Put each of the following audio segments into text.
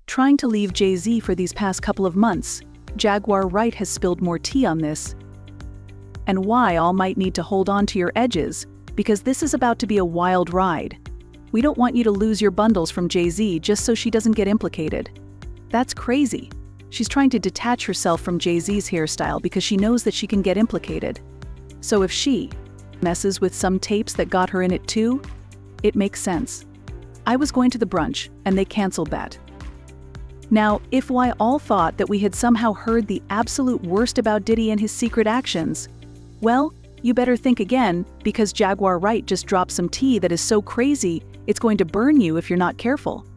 trying to leave Jay-Z for these past couple of months. Jaguar Wright has spilled more tea on this, and why all might need to hold on to your edges, because this is about to be a wild ride. We don't want you to lose your bundles from Jay-Z just so she doesn't get implicated. That's crazy. She's trying to detach herself from Jay-Z's hairstyle because she knows that she can get implicated. So if she messes with some tapes that got her in it too, it makes sense. I was going to the brunch, and they canceled that. Now, if we all thought that we had somehow heard the absolute worst about Diddy and his secret actions, well, you better think again, because Jaguar Wright just dropped some tea that is so crazy, it's going to burn you if you're not careful.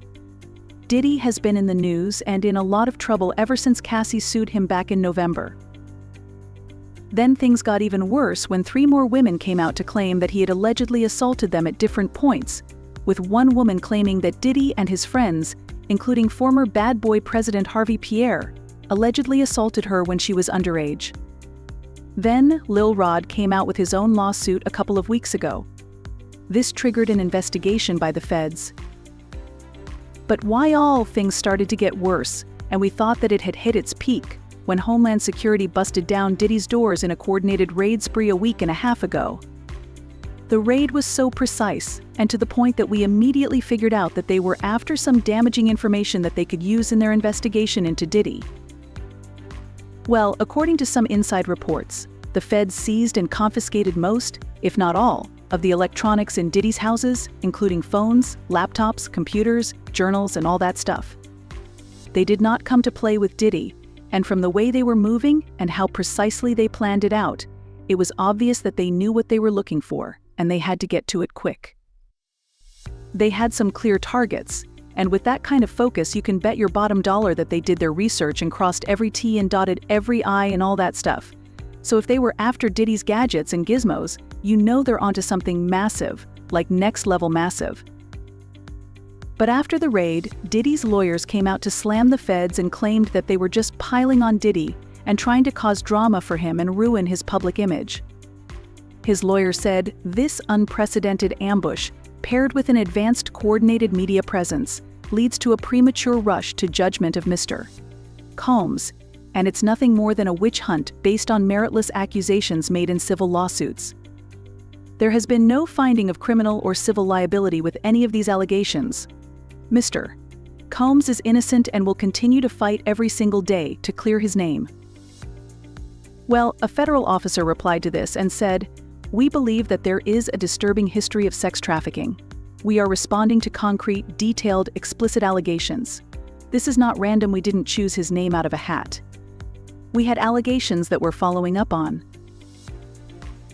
Diddy has been in the news and in a lot of trouble ever since Cassie sued him back in November. Then things got even worse when 3 more women came out to claim that he had allegedly assaulted them at different points, with one woman claiming that Diddy and his friends, including former bad boy President Harvey Pierre, allegedly assaulted her when she was underage. Then, Lil Rod came out with his own lawsuit a couple of weeks ago. This triggered an investigation by the feds. But why all things started to get worse, and we thought that it had hit its peak when Homeland Security busted down Diddy's doors in a coordinated raid spree a week and a half ago. The raid was so precise, and to the point that we immediately figured out that they were after some damaging information that they could use in their investigation into Diddy. Well, according to some inside reports, the feds seized and confiscated most, if not all, of the electronics in Diddy's houses, including phones, laptops, computers, journals, and all that stuff. They did not come to play with Diddy, and from the way they were moving and how precisely they planned it out, it was obvious that they knew what they were looking for, and they had to get to it quick. They had some clear targets, and with that kind of focus you can bet your bottom dollar that they did their research and crossed every T and dotted every I and all that stuff. So if they were after Diddy's gadgets and gizmos, you know they're onto something massive, like next level massive. But after the raid, Diddy's lawyers came out to slam the feds and claimed that they were just piling on Diddy and trying to cause drama for him and ruin his public image. His lawyer said this unprecedented ambush, paired with an advanced coordinated media presence, leads to a premature rush to judgment of Mr. Combs, and it's nothing more than a witch hunt based on meritless accusations made in civil lawsuits. There has been no finding of criminal or civil liability with any of these allegations. Mr. Combs is innocent and will continue to fight every single day to clear his name. Well, a federal officer replied to this and said, "We believe that there is a disturbing history of sex trafficking. We are responding to concrete, detailed, explicit allegations. This is not random. We didn't choose his name out of a hat. We had allegations that we're following up on."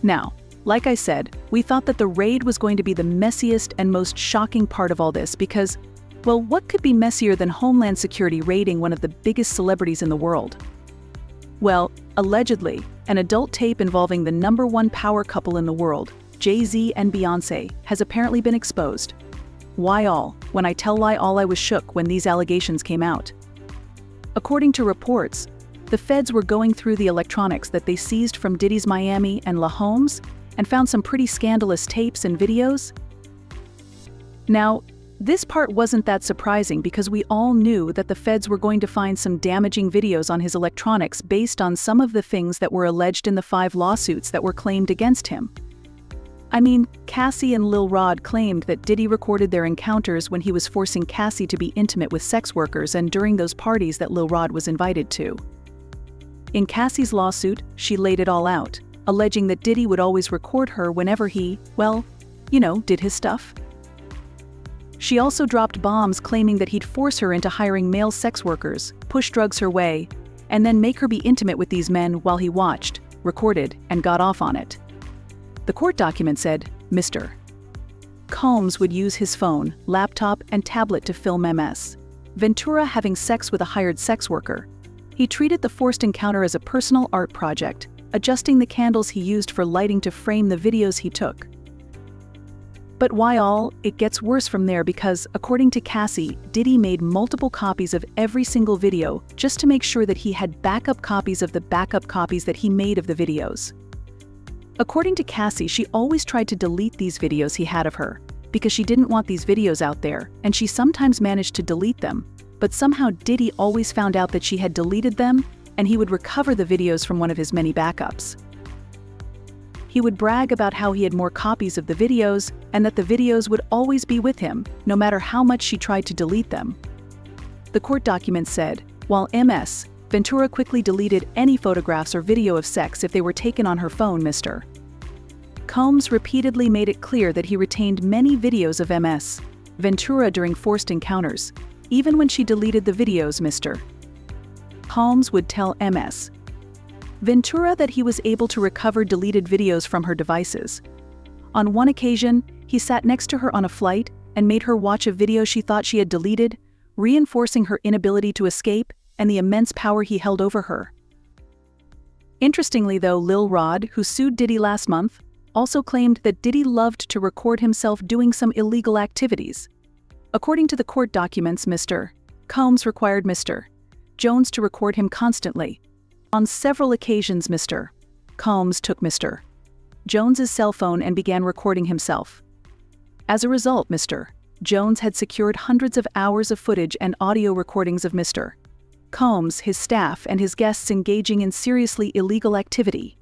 Now, like I said, we thought that the raid was going to be the messiest and most shocking part of all this because, well, what could be messier than Homeland Security raiding one of the biggest celebrities in the world? Well, allegedly, an adult tape involving the #1 power couple in the world, Jay-Z and Beyoncé, has apparently been exposed. Why all? When I tell lie all, I was shook when these allegations came out. According to reports, the feds were going through the electronics that they seized from Diddy's Miami and La Homes and found some pretty scandalous tapes and videos. Now, this part wasn't that surprising because we all knew that the feds were going to find some damaging videos on his electronics based on some of the things that were alleged in the 5 lawsuits that were claimed against him. I mean, Cassie and Lil Rod claimed that Diddy recorded their encounters when he was forcing Cassie to be intimate with sex workers and during those parties that Lil Rod was invited to. In Cassie's lawsuit, she laid it all out, alleging that Diddy would always record her whenever he, well, did his stuff. She also dropped bombs claiming that he'd force her into hiring male sex workers, push drugs her way, and then make her be intimate with these men while he watched, recorded, and got off on it. The court document said, Mr. Combs would use his phone, laptop, and tablet to film Ms. Ventura having sex with a hired sex worker. He treated the forced encounter as a personal art project, adjusting the candles he used for lighting to frame the videos he took. But why all? It gets worse from there because, according to Cassie, Diddy made multiple copies of every single video just to make sure that he had backup copies of the backup copies that he made of the videos. According to Cassie, she always tried to delete these videos he had of her because she didn't want these videos out there, and she sometimes managed to delete them, but somehow Diddy always found out that she had deleted them, and he would recover the videos from one of his many backups. He would brag about how he had more copies of the videos, and that the videos would always be with him, no matter how much she tried to delete them. The court documents said, while Ms. Ventura quickly deleted any photographs or video of sex if they were taken on her phone, Mr. Combs repeatedly made it clear that he retained many videos of Ms. Ventura during forced encounters, even when she deleted the videos. Mr. Combs would tell Ms. Ventura that he was able to recover deleted videos from her devices. On one occasion, he sat next to her on a flight and made her watch a video she thought she had deleted, reinforcing her inability to escape and the immense power he held over her. Interestingly though, Lil Rod, who sued Diddy last month, also claimed that Diddy loved to record himself doing some illegal activities. According to the court documents, Mr. Combs required Mr. Jones to record him constantly. On several occasions, Mr. Combs took Mr. Jones's cell phone and began recording himself. As a result, Mr. Jones had secured hundreds of hours of footage and audio recordings of Mr. Combs, his staff, and his guests engaging in seriously illegal activity.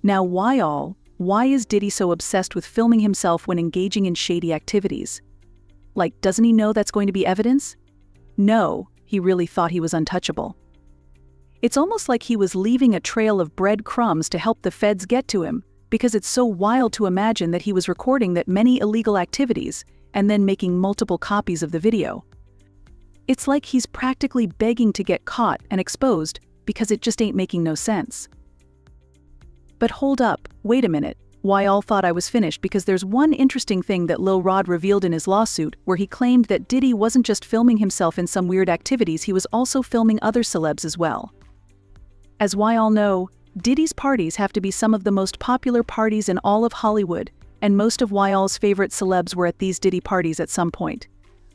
Now why is Diddy so obsessed with filming himself when engaging in shady activities? Like, doesn't he know that's going to be evidence? No, he really thought he was untouchable. It's almost like he was leaving a trail of breadcrumbs to help the feds get to him, because it's so wild to imagine that he was recording that many illegal activities and then making multiple copies of the video. It's like he's practically begging to get caught and exposed because it just ain't making no sense. But hold up, wait a minute, why all thought I was finished, because there's one interesting thing that Lil Rod revealed in his lawsuit where he claimed that Diddy wasn't just filming himself in some weird activities, he was also filming other celebs as well. As we all know, Diddy's parties have to be some of the most popular parties in all of Hollywood, and most of y'all's favorite celebs were at these Diddy parties at some point.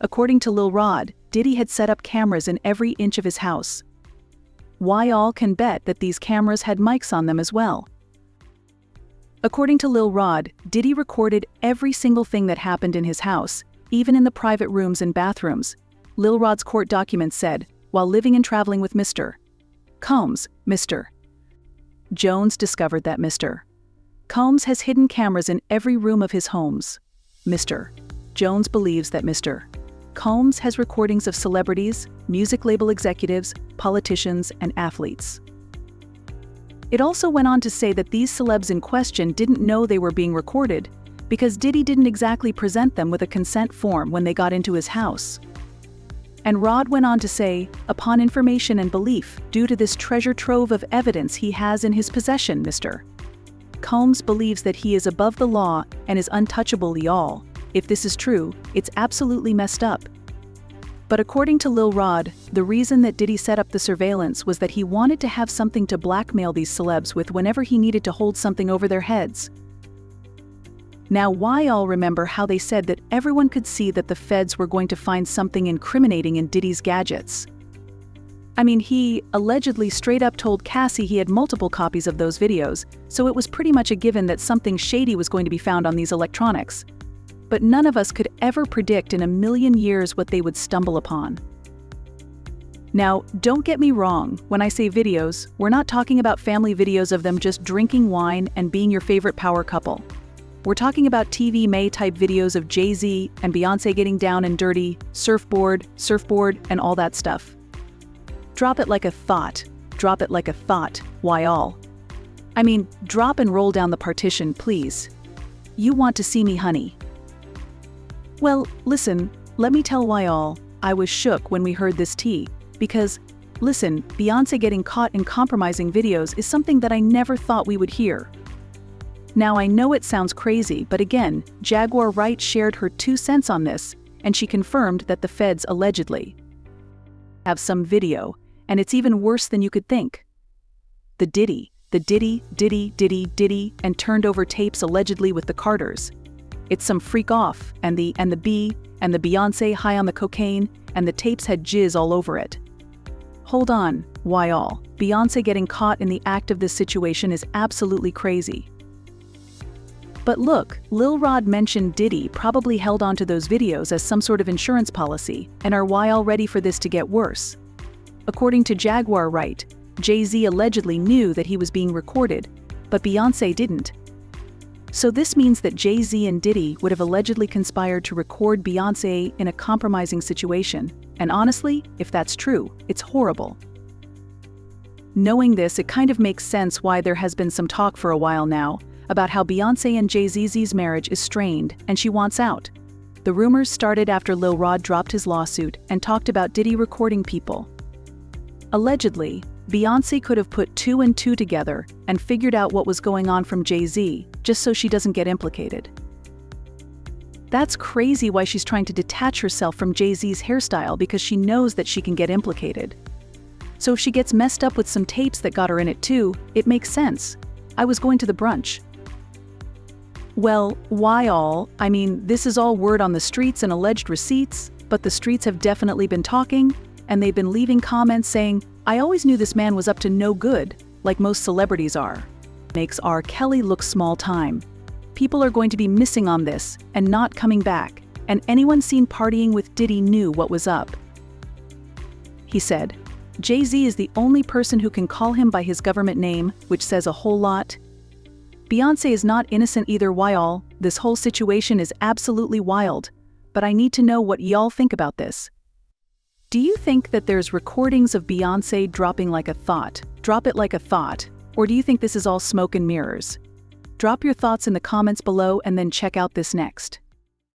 According to Lil Rod, Diddy had set up cameras in every inch of his house. Y'all can bet that these cameras had mics on them as well. According to Lil Rod, Diddy recorded every single thing that happened in his house, even in the private rooms and bathrooms. Lil Rod's court documents said, while living and traveling with Mr. Combs, Mr. Jones discovered that Mr. Combs has hidden cameras in every room of his homes. Mr. Jones believes that Mr. Combs has recordings of celebrities, music label executives, politicians, and athletes. It also went on to say that these celebs in question didn't know they were being recorded because Diddy didn't exactly present them with a consent form when they got into his house. And Rod went on to say, upon information and belief, due to this treasure trove of evidence he has in his possession, Mr. Combs believes that he is above the law and is untouchable. Y'all, if this is true, it's absolutely messed up. But according to Lil Rod, the reason that Diddy set up the surveillance was that he wanted to have something to blackmail these celebs with whenever he needed to hold something over their heads. Now, why all remember how they said that everyone could see that the feds were going to find something incriminating in Diddy's gadgets? I mean, he allegedly straight up told Cassie he had multiple copies of those videos, so it was pretty much a given that something shady was going to be found on these electronics. But none of us could ever predict in a million years what they would stumble upon. Now, don't get me wrong, when I say videos, we're not talking about family videos of them just drinking wine and being your favorite power couple. We're talking about TV May-type videos of Jay-Z and Beyonce getting down and dirty, surfboard, and all that stuff. Drop it like a thought. Drop it like a thought, why all? I mean, drop and roll down the partition, please. You want to see me, honey? Well, listen, let me tell why all. I was shook when we heard this tea, because, listen, Beyonce getting caught in compromising videos is something that I never thought we would hear. Now I know it sounds crazy, but again, Jaguar Wright shared her 2 cents on this, and she confirmed that the feds allegedly have some video, and it's even worse than you could think. The Diddy, and turned over tapes allegedly with the Carters. It's some freak off, and the Beyonce high on the cocaine, and the tapes had jizz all over it. Hold on, why all? Beyonce getting caught in the act of this situation is absolutely crazy. But look, Lil Rod mentioned Diddy probably held onto those videos as some sort of insurance policy, and are why all ready for this to get worse. According to Jaguar Wright, Jay-Z allegedly knew that he was being recorded, but Beyoncé didn't. So this means that Jay-Z and Diddy would have allegedly conspired to record Beyoncé in a compromising situation, and honestly, if that's true, it's horrible. Knowing this, it kind of makes sense why there has been some talk for a while now about how Beyoncé and Jay-Z's marriage is strained and she wants out. The rumors started after Lil Rod dropped his lawsuit and talked about Diddy recording people. Allegedly, Beyoncé could have put 2 and 2 together and figured out what was going on from Jay-Z, just so she doesn't get implicated. That's crazy why she's trying to detach herself from Jay-Z's hairstyle, because she knows that she can get implicated. So if she gets messed up with some tapes that got her in it too, it makes sense. I was going to the brunch. Well, why all? I mean, this is all word on the streets and alleged receipts, but the streets have definitely been talking, and they've been leaving comments saying, "I always knew this man was up to no good," like most celebrities are. Makes R. Kelly look small time. People are going to be missing on this and not coming back, and anyone seen partying with Diddy knew what was up. He said, Jay-Z is the only person who can call him by his government name, which says a whole lot. Beyoncé is not innocent either. Why all? This whole situation is absolutely wild, but I need to know what y'all think about this. Do you think that there's recordings of Beyoncé dropping like a thought? Drop it like a thought. Or do you think this is all smoke and mirrors? Drop your thoughts in the comments below and then check out this next.